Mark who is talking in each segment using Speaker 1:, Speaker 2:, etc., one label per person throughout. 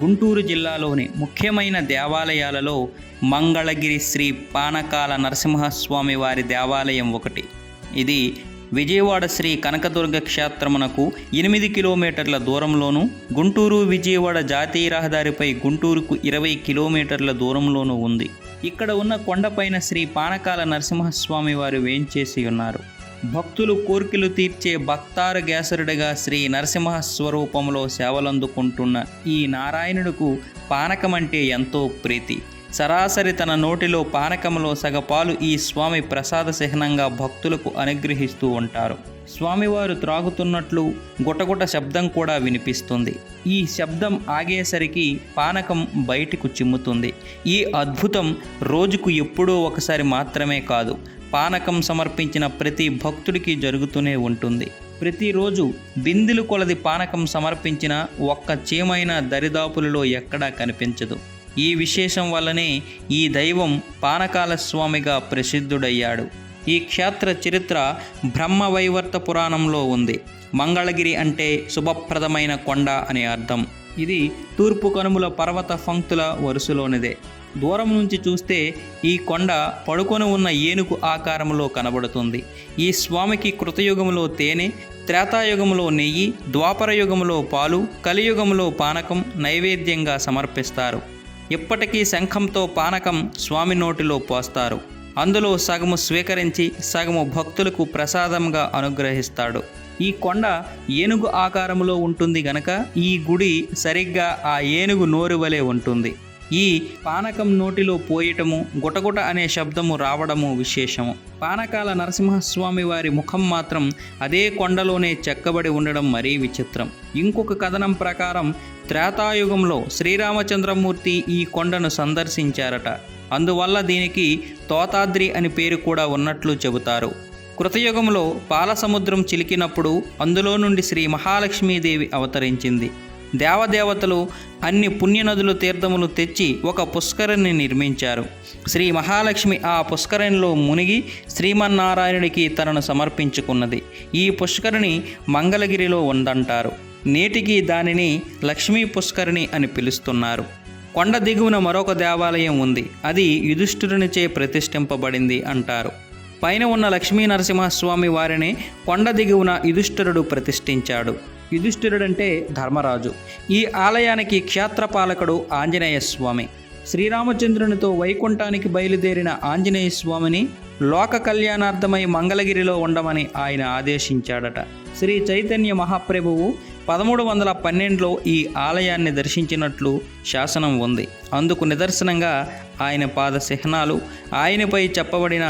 Speaker 1: గుంటూరు జిల్లాలోని ముఖ్యమైన దేవాలయాలలో మంగళగిరి శ్రీ పానకాల నరసింహస్వామి వారి దేవాలయం ఒకటి. ఇది విజయవాడ శ్రీ కనకదుర్గ క్షేత్రమునకు 8 కిలోమీటర్ల దూరంలోను, గుంటూరు విజయవాడ జాతీయ రహదారిపై గుంటూరుకు 20 కిలోమీటర్ల దూరంలోనూ ఉంది. ఇక్కడ ఉన్న కొండపైన శ్రీ పానకాల నరసింహస్వామి వారు వేంచేసి ఉన్నారు. భక్తులు కోర్కెలు తీర్చే భక్తార గేసరుడిగా శ్రీ నరసింహ స్వరూపంలో సేవలందుకుంటున్న ఈ నారాయణుడుకు పానకం అంటే ఎంతో ప్రీతి. సరాసరి తన నోటిలో పానకంలో సగపాలు ఈ స్వామి ప్రసాద చిహ్నంగా భక్తులకు అనుగ్రహిస్తూ ఉంటారు. స్వామివారు త్రాగుతున్నట్లు గుటగుట శబ్దం కూడా వినిపిస్తుంది. ఈ శబ్దం ఆగేసరికి పానకం బయటకు చిమ్ముతుంది. ఈ అద్భుతం రోజుకు ఎప్పుడో ఒకసారి మాత్రమే కాదు, పానకం సమర్పించిన ప్రతి భక్తుడికి జరుగుతూనే ఉంటుంది. ప్రతిరోజు బిందెలు కొలది పానకం సమర్పించిన ఒక్క చీమైన దరిదాపులలో ఎక్కడా కనిపించదు. ఈ విశేషం వల్లనే ఈ దైవం పానకాల స్వామిగా ప్రసిద్ధుడయ్యాడు. ఈ క్షేత్ర చరిత్ర బ్రహ్మవైవర్త పురాణంలో ఉంది. మంగళగిరి అంటే శుభప్రదమైన కొండ అనే అర్థం. ఇది తూర్పు కనుమల పర్వత పంక్తుల వరుసలోనిదే. దూరం నుంచి చూస్తే ఈ కొండ పడుకొని ఉన్న ఏనుగు ఆకారంలో కనబడుతుంది. ఈ స్వామికి కృతయుగంలో తేనె, త్రేతాయుగంలో నెయ్యి, ద్వాపరయుగంలో పాలు, కలియుగంలో పానకం నైవేద్యంగా సమర్పిస్తారు. ఇప్పటికీ శంఖంతో పానకం స్వామి నోటిలో పోస్తారు. అందులో సగము స్వీకరించి సగము భక్తులకు ప్రసాదంగా అనుగ్రహిస్తాడు. ఈ కొండ ఏనుగు ఆకారంలో ఉంటుంది గనక ఈ గుడి సరిగ్గా ఆ ఏనుగు నోరు వలె ఉంటుంది. ఈ పానకం నోటిలో పోయటము, గుటగుట అనే శబ్దము రావడము విశేషము. పానకాల నరసింహస్వామి వారి ముఖం మాత్రం అదే కొండలోనే చెక్కబడి ఉండడం మరీ విచిత్రం. ఇంకొక కథనం ప్రకారం త్రేతాయుగంలో శ్రీరామచంద్రమూర్తి ఈ కొండను సందర్శించారట. అందువల్ల దీనికి తోతాద్రి అని పేరు కూడా ఉన్నట్లు చెబుతారు. కృతయుగంలో పాలసముద్రం చిలికినప్పుడు అందులో నుండి శ్రీ మహాలక్ష్మీదేవి అవతరించింది. దేవదేవతలు అన్ని పుణ్యనదులు తీర్థములు తెచ్చి ఒక పుష్కరిణిని నిర్మించారు. శ్రీ మహాలక్ష్మి ఆ పుష్కరిణిలో మునిగి శ్రీమన్నారాయణుడికి తనను సమర్పించుకున్నది. ఈ పుష్కరిణి మంగళగిరిలో ఉందంటారు. నేటికి దానిని లక్ష్మీ పుష్కరిణి అని పిలుస్తున్నారు. కొండ దిగువన మరొక దేవాలయం ఉంది. అది యుధిష్ఠిరునిచే ప్రతిష్ఠింపబడింది అంటారు. పైన ఉన్న లక్ష్మీ నరసింహస్వామి వారిని కొండ దిగువన యుధిష్ఠిరుడు ప్రతిష్ఠించాడు. యుధిష్ఠిరుడంటే ధర్మరాజు. ఈ ఆలయానికి క్షేత్రపాలకుడు ఆంజనేయ స్వామి. శ్రీరామచంద్రునితో వైకుంఠానికి బయలుదేరిన ఆంజనేయ స్వామిని లోక కళ్యాణార్థమై మంగళగిరిలో ఉండమని ఆయన ఆదేశించాడట. శ్రీ చైతన్య మహాప్రభువు 1312లో ఈ ఆలయాన్ని దర్శించినట్లు శాసనం ఉంది. అందుకు నిదర్శనంగా ఆయన పాద చిహ్నాలు, ఆయనపై చెప్పబడిన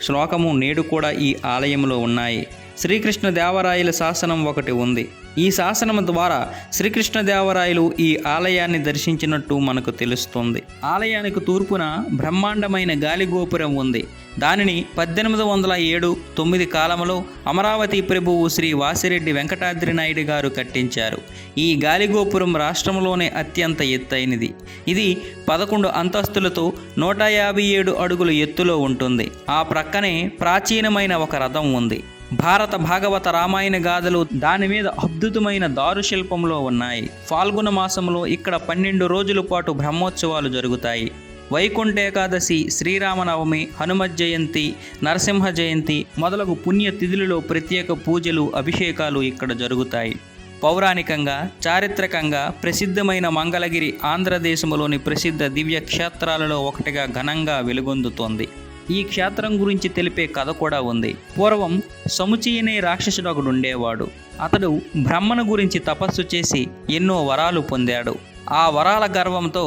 Speaker 1: శ్లోకము నేడు కూడా ఈ ఆలయంలో ఉన్నాయి. శ్రీకృష్ణదేవరాయల శాసనం ఒకటి ఉంది. ఈ శాసనం ద్వారా శ్రీకృష్ణదేవరాయలు ఈ ఆలయాన్ని దర్శించినట్టు మనకు తెలుస్తుంది. ఆలయానికి తూర్పున బ్రహ్మాండమైన గాలిగోపురం ఉంది. దానిని 1807-9 కాలంలో అమరావతి ప్రభువు శ్రీ వాసిరెడ్డి వెంకటాద్రి నాయుడు గారు కట్టించారు. ఈ గాలిగోపురం రాష్ట్రంలోనే అత్యంత ఎత్తైనది. ఇది 11 అంతస్తులతో 157 అడుగుల ఎత్తులో ఉంటుంది. ఆ ప్రక్కనే ప్రాచీనమైన ఒక రథం ఉంది. భారత భాగవత రామాయణ గాథలు దాని మీద అద్భుతమైన దారుశిల్పంలో ఉన్నాయి. ఫాల్గుణ మాసంలో ఇక్కడ 12 రోజుల పాటు బ్రహ్మోత్సవాలు జరుగుతాయి. వైకుంఠ ఏకాదశి, శ్రీరామనవమి, హనుమత్ జయంతి, నరసింహ జయంతి మొదలగు పుణ్య తిథులలో ప్రత్యేక పూజలు, అభిషేకాలు ఇక్కడ జరుగుతాయి. పౌరాణికంగా, చారిత్రకంగా ప్రసిద్ధమైన మంగళగిరి ఆంధ్రదేశంలోని ప్రసిద్ధ దివ్య క్షేత్రాలలో ఒకటిగా ఘనంగా వెలుగొందుతోంది. ఈ క్షేత్రం గురించి తెలిపే కథ కూడా ఉంది. పూర్వం సముచి అనే రాక్షసుడు ఒకడు ఉండేవాడు. అతడు బ్రహ్మను గురించి తపస్సు చేసి ఎన్నో వరాలు పొందాడు. ఆ వరాల గర్వంతో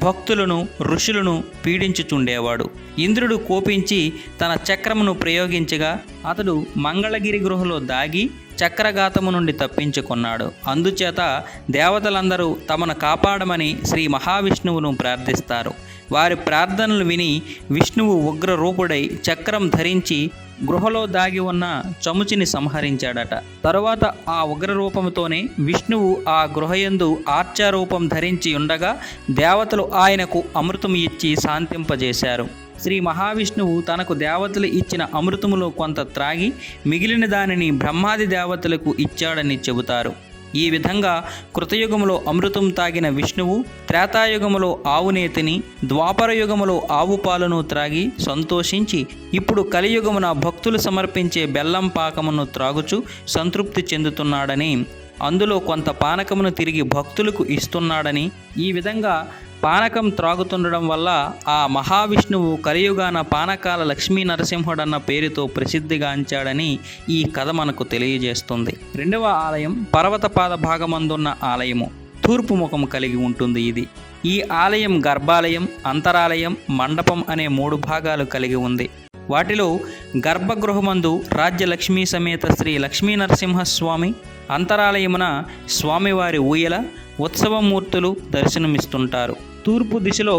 Speaker 1: భక్తులను, ఋషులను పీడించుచుండేవాడు. ఇంద్రుడు కోపించి తన చక్రమును ప్రయోగించగా అతడు మంగళగిరి గృహలో దాగి చక్రఘాతము నుండి తప్పించుకున్నాడు. అందుచేత దేవతలందరూ తమను కాపాడమని శ్రీ మహావిష్ణువును ప్రార్థిస్తారు. వారి ప్రార్థనలు విని విష్ణువు ఉగ్ర రూపుడై చక్రం ధరించి గృహలో దాగి ఉన్న చముచిని సంహరించాడట. తరువాత ఆ ఉగ్ర రూపంతోనే విష్ణువు ఆ గృహయందు ఆర్చారూపం ధరించి ఉండగా దేవతలు ఆయనకు అమృతం ఇచ్చి శాంతింపజేశారు. శ్రీ మహావిష్ణువు తనకు దేవతలు ఇచ్చిన అమృతములో కొంత త్రాగి మిగిలిన దానిని బ్రహ్మాది దేవతలకు ఇచ్చాడని చెబుతారు. ఈ విధంగా కృతయుగములో అమృతం తాగిన విష్ణువు త్రేతాయుగములో ఆవునేతిని, ద్వాపరయుగములో ఆవు పాలను త్రాగి సంతోషించి ఇప్పుడు కలియుగమున భక్తులు సమర్పించే బెల్లం పాకమును త్రాగుచు సంతృప్తి చెందుతున్నాడని, అందులో కొంత పానకమును తిరిగి భక్తులకు ఇస్తున్నాడని, ఈ విధంగా పానకం త్రాగుతుండడం వల్ల ఆ మహావిష్ణువు కలియుగాన పానకాల లక్ష్మీ నరసింహుడన్న పేరుతో ప్రసిద్ధిగాంచాడని ఈ కథ మనకు తెలియజేస్తుంది. రెండవ ఆలయం పర్వతపాద భాగమందున్న ఆలయము. తూర్పు ముఖం కలిగి ఉంటుంది. ఈ ఆలయం గర్భాలయం, అంతరాలయం, మండపం అనే 3 భాగాలు కలిగి ఉంది. వాటిలో గర్భగృహమందు రాజ్యలక్ష్మీ సమేత శ్రీ లక్ష్మీ నరసింహస్వామి, అంతరాలయమున స్వామివారి ఊయల, ఉత్సవమూర్తులు దర్శనమిస్తుంటారు. తూర్పు దిశలో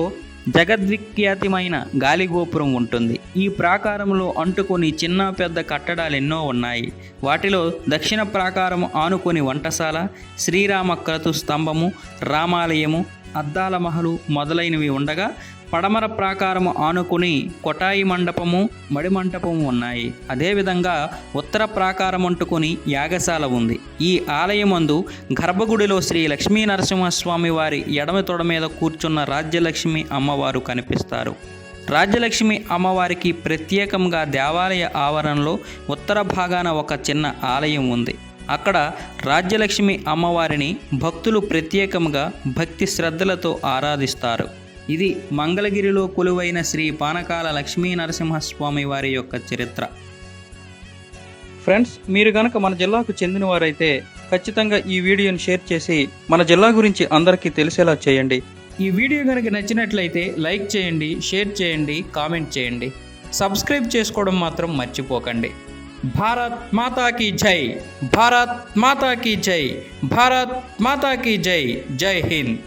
Speaker 1: జగద్విఖ్యాతిమైన గాలిగోపురం ఉంటుంది. ఈ ప్రాకారంలో అంటుకొని చిన్న పెద్ద కట్టడాలు ఎన్నో ఉన్నాయి. వాటిలో దక్షిణ ప్రాకారం ఆనుకొని వంటశాల, శ్రీరామ క్రతు స్తంభము, రామాలయము, అద్దాల మహలు మొదలైనవి ఉండగా, పడమర ప్రాకారము ఆనుకుని కొటాయి మండపము, మడి మంటపము ఉన్నాయి. అదేవిధంగా ఉత్తర ప్రాకారం అంటుకుని యాగశాల ఉంది. ఈ ఆలయమందు గర్భగుడిలో శ్రీ లక్ష్మీ నరసింహస్వామి వారి ఎడమ తొడ మీద కూర్చున్న రాజ్యలక్ష్మి అమ్మవారు కనిపిస్తారు. రాజ్యలక్ష్మి అమ్మవారికి ప్రత్యేకంగా దేవాలయ ఆవరణలో ఉత్తర భాగాన ఒక చిన్న ఆలయం ఉంది. అక్కడ రాజ్యలక్ష్మి అమ్మవారిని భక్తులు ప్రత్యేకంగా భక్తి శ్రద్ధలతో ఆరాధిస్తారు. ఇది మంగళగిరిలో కొలువైన శ్రీ పానకాల లక్ష్మీ నరసింహస్వామి వారి యొక్క చరిత్ర. ఫ్రెండ్స్, మీరు కనుక మన జిల్లాకు చెందినవారైతే ఖచ్చితంగా ఈ వీడియోని షేర్ చేసి మన జిల్లా గురించి అందరికీ తెలిసేలా చేయండి. ఈ వీడియో కనుక నచ్చినట్లయితే లైక్ చేయండి, షేర్ చేయండి, కామెంట్ చేయండి. సబ్స్క్రైబ్ చేసుకోవడం మాత్రం మర్చిపోకండి. భారత్ మాతా కీ జై, భారత్ మాతా కీ జై, భారత్ మాతా కీ జై. జై హింద్.